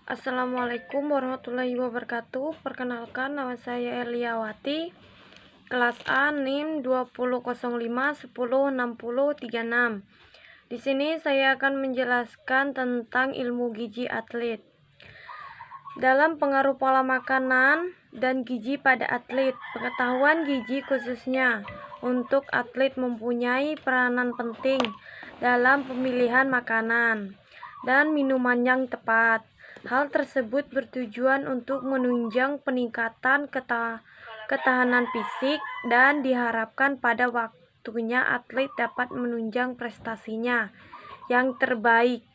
Assalamualaikum warahmatullahi wabarakatuh. Perkenalkan, nama saya Erliawati, kelas A, NIM 2005106036. Di sini saya akan menjelaskan tentang ilmu gizi atlet. Dalam pengaruh pola makanan dan gizi pada atlet, pengetahuan gizi khususnya untuk atlet mempunyai peranan penting dalam pemilihan makanan dan minuman yang tepat. Hal tersebut bertujuan untuk menunjang peningkatan ketahanan fisik dan diharapkan pada waktunya atlet dapat menunjang prestasinya yang terbaik.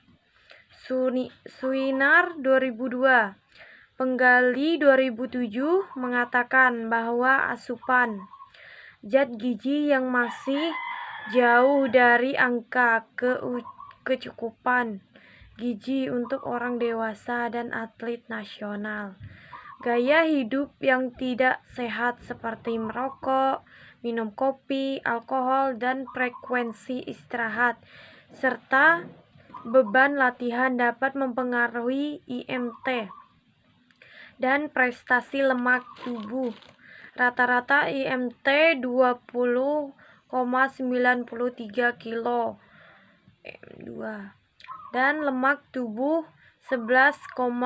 Suinar 2002, Penggali 2007 mengatakan bahwa asupan zat gizi yang masih jauh dari angka kecukupan gizi untuk orang dewasa dan atlet nasional. Gaya hidup yang tidak sehat seperti merokok, minum kopi, alkohol, dan frekuensi istirahat, serta beban latihan dapat mempengaruhi IMT dan prestasi lemak tubuh. Rata-rata IMT 20,93 kilo dan lemak tubuh 11,5%.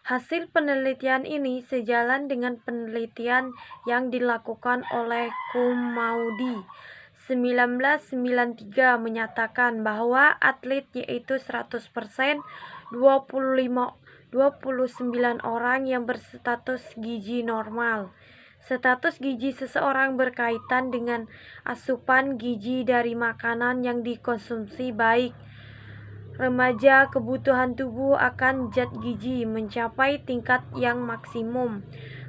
Hasil penelitian ini sejalan dengan penelitian yang dilakukan oleh Kumaudi 1993 menyatakan bahwa atlet yaitu 100% 29 orang yang berstatus gizi normal. Status gizi seseorang berkaitan dengan asupan gizi dari makanan yang dikonsumsi. Baik remaja, kebutuhan tubuh akan zat gizi mencapai tingkat yang maksimum.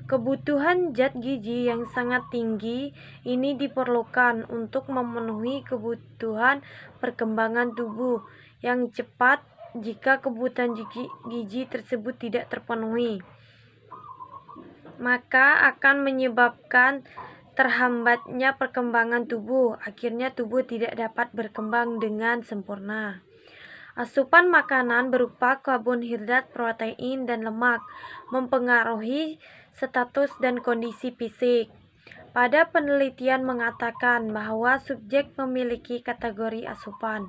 Kebutuhan zat gizi yang sangat tinggi ini diperlukan untuk memenuhi kebutuhan perkembangan tubuh yang cepat. Jika kebutuhan gizi tersebut tidak terpenuhi, maka akan menyebabkan terhambatnya perkembangan tubuh. Akhirnya tubuh tidak dapat berkembang dengan sempurna. Asupan makanan berupa karbohidrat, protein, dan lemak mempengaruhi status dan kondisi fisik. Pada penelitian mengatakan bahwa subjek memiliki kategori asupan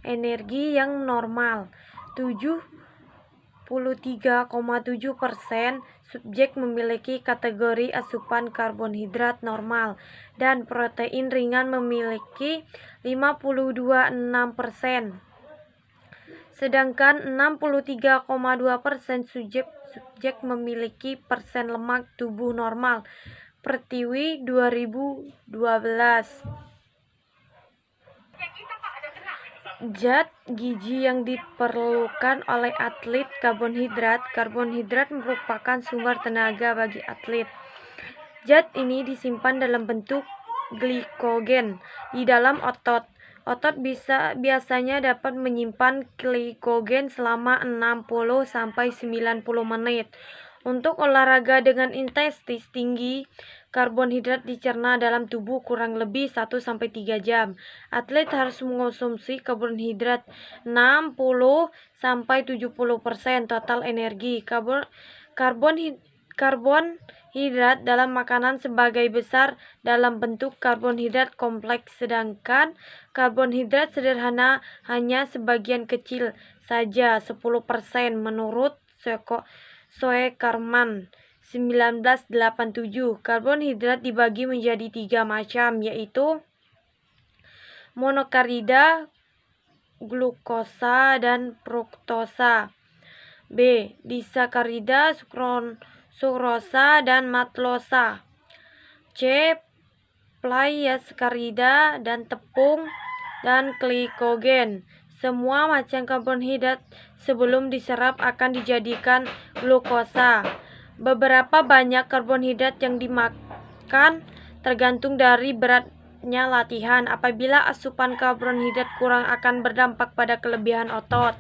energi yang normal 73,7%, subjek memiliki kategori asupan karbohidrat normal dan protein ringan memiliki 52,6%. Sedangkan 63,2% subjek memiliki persen lemak tubuh normal. Pertiwi 2012. Zat gizi yang diperlukan oleh atlet. Karbohidrat. Karbohidrat merupakan sumber tenaga bagi atlet. Zat ini disimpan dalam bentuk glikogen di dalam otot. Otot biasanya dapat menyimpan glikogen selama 60-90 menit. Untuk olahraga dengan intensitas tinggi, karbonhidrat dicerna dalam tubuh kurang lebih 1-3 jam. Atlet harus mengonsumsi karbonhidrat 60-70% total energi. Karbonhidrat dalam makanan sebagai besar dalam bentuk karbonhidrat kompleks, sedangkan karbonhidrat sederhana hanya sebagian kecil saja, 10%, menurut Soekarman 1987. Karbonhidrat dibagi menjadi 3 macam, yaitu monosakarida, glukosa, dan fruktosa. B. Disakarida, sukrosa, dan maltosa. C. Polysakarida dan tepung dan glikogen. Semua macam karbonhidrat sebelum diserap akan dijadikan glukosa. Beberapa banyak karbonhidrat yang dimakan tergantung dari beratnya latihan. Apabila asupan karbonhidrat kurang akan berdampak pada kelebihan otot,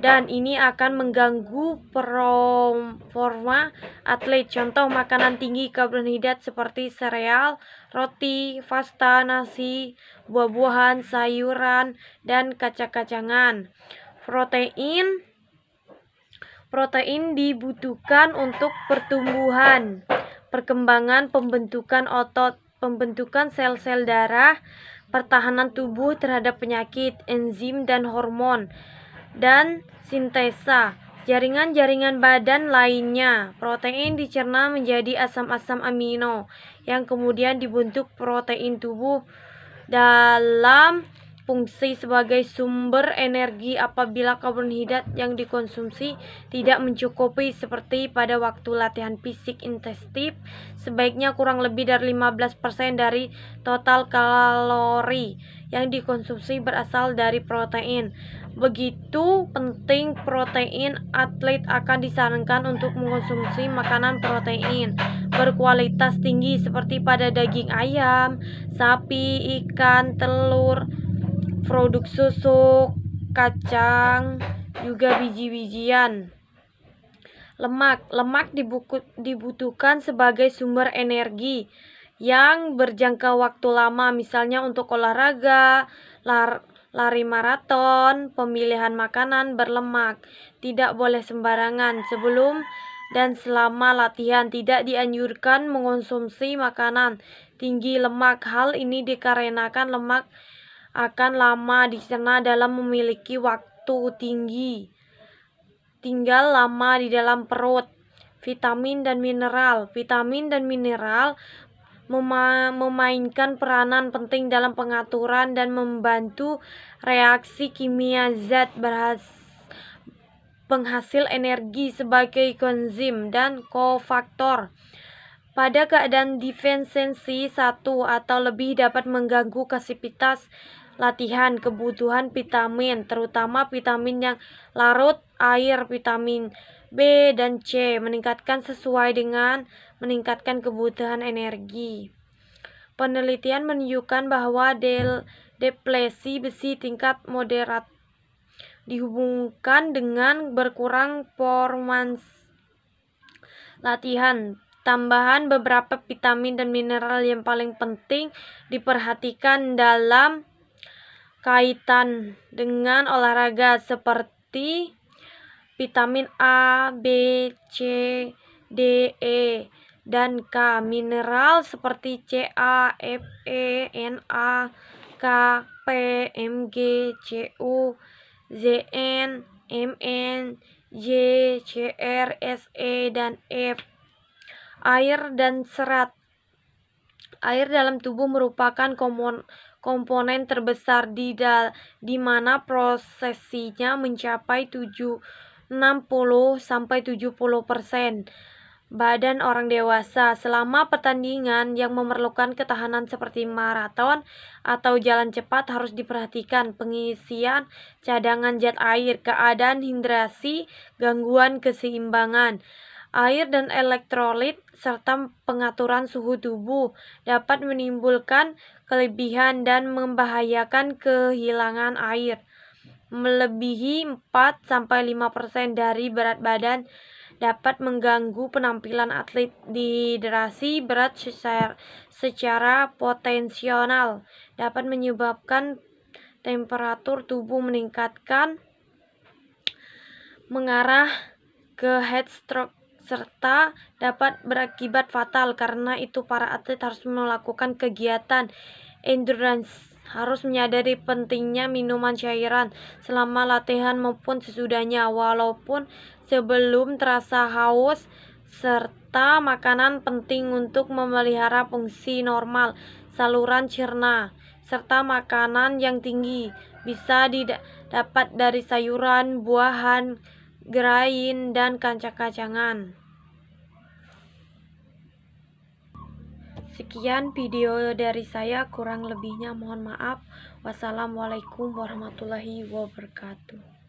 dan ini akan mengganggu performa atlet. Contoh makanan tinggi karbonhidrat seperti sereal, roti, pasta, nasi, buah-buahan, sayuran, dan kacang-kacangan. Protein Protein dibutuhkan untuk pertumbuhan, perkembangan, pembentukan otot, pembentukan sel-sel darah, pertahanan tubuh terhadap penyakit, enzim dan hormon, dan sintesa jaringan-jaringan badan lainnya. Protein dicerna menjadi asam-asam amino yang kemudian dibentuk protein tubuh dalam fungsi sebagai sumber energi apabila karbohidrat yang dikonsumsi tidak mencukupi seperti pada waktu latihan fisik intensif. Sebaiknya kurang lebih dari 15% dari total kalori yang dikonsumsi berasal dari protein. Begitu penting protein, atlet akan disarankan untuk mengkonsumsi makanan protein berkualitas tinggi seperti pada daging ayam, sapi, ikan, telur, produk susu, kacang, juga biji-bijian. Lemak dibutuhkan sebagai sumber energi yang berjangka waktu lama, misalnya untuk olahraga, lari maraton. Pemilihan makanan berlemak tidak boleh sembarangan. Sebelum dan selama latihan tidak dianjurkan mengonsumsi makanan tinggi lemak. Hal ini dikarenakan lemak akan lama dicerna dalam memiliki waktu tinggal lama di dalam perut. Vitamin dan mineral memainkan peranan penting dalam pengaturan dan membantu reaksi kimia zat penghasil energi sebagai koenzim dan kofaktor. Pada keadaan defisiensi satu atau lebih dapat mengganggu aktivitas latihan. Kebutuhan vitamin, terutama vitamin yang larut air, vitamin B dan C, meningkatkan sesuai dengan meningkatkan kebutuhan energi. Penelitian menunjukkan bahwa deplesi besi tingkat moderat dihubungkan dengan berkurang performance latihan. Tambahan beberapa vitamin dan mineral yang paling penting diperhatikan dalam kaitan dengan olahraga seperti vitamin A, B, C, D, E, dan K. Mineral seperti Ca, Fe, Na, K, P, Mg, Cu, Zn, Mn, J, Cr, Se, dan F. Air dan serat. Air dalam tubuh merupakan komponen terbesar di mana prosesinya mencapai 60-70% badan orang dewasa. Selama pertandingan yang memerlukan ketahanan seperti maraton atau jalan cepat harus diperhatikan pengisian cadangan zat air, keadaan hidrasi, gangguan keseimbangan air dan elektrolit, serta pengaturan suhu tubuh dapat menimbulkan kelebihan dan membahayakan kehilangan air. Melebihi 4-5% dari berat badan dapat mengganggu penampilan atlet. Dehidrasi berat secara potensial dapat menyebabkan temperatur tubuh mengarah ke heat stroke serta dapat berakibat fatal. Karena itu para atlet harus melakukan kegiatan endurance harus menyadari pentingnya minuman cairan selama latihan maupun sesudahnya, walaupun sebelum terasa haus, serta makanan penting untuk memelihara fungsi normal saluran cerna, serta makanan yang tinggi bisa didapat dari sayuran, buahan, grain, dan kacang-kacangan. Sekian video dari saya, kurang lebihnya mohon maaf. Wassalamualaikum warahmatullahi wabarakatuh.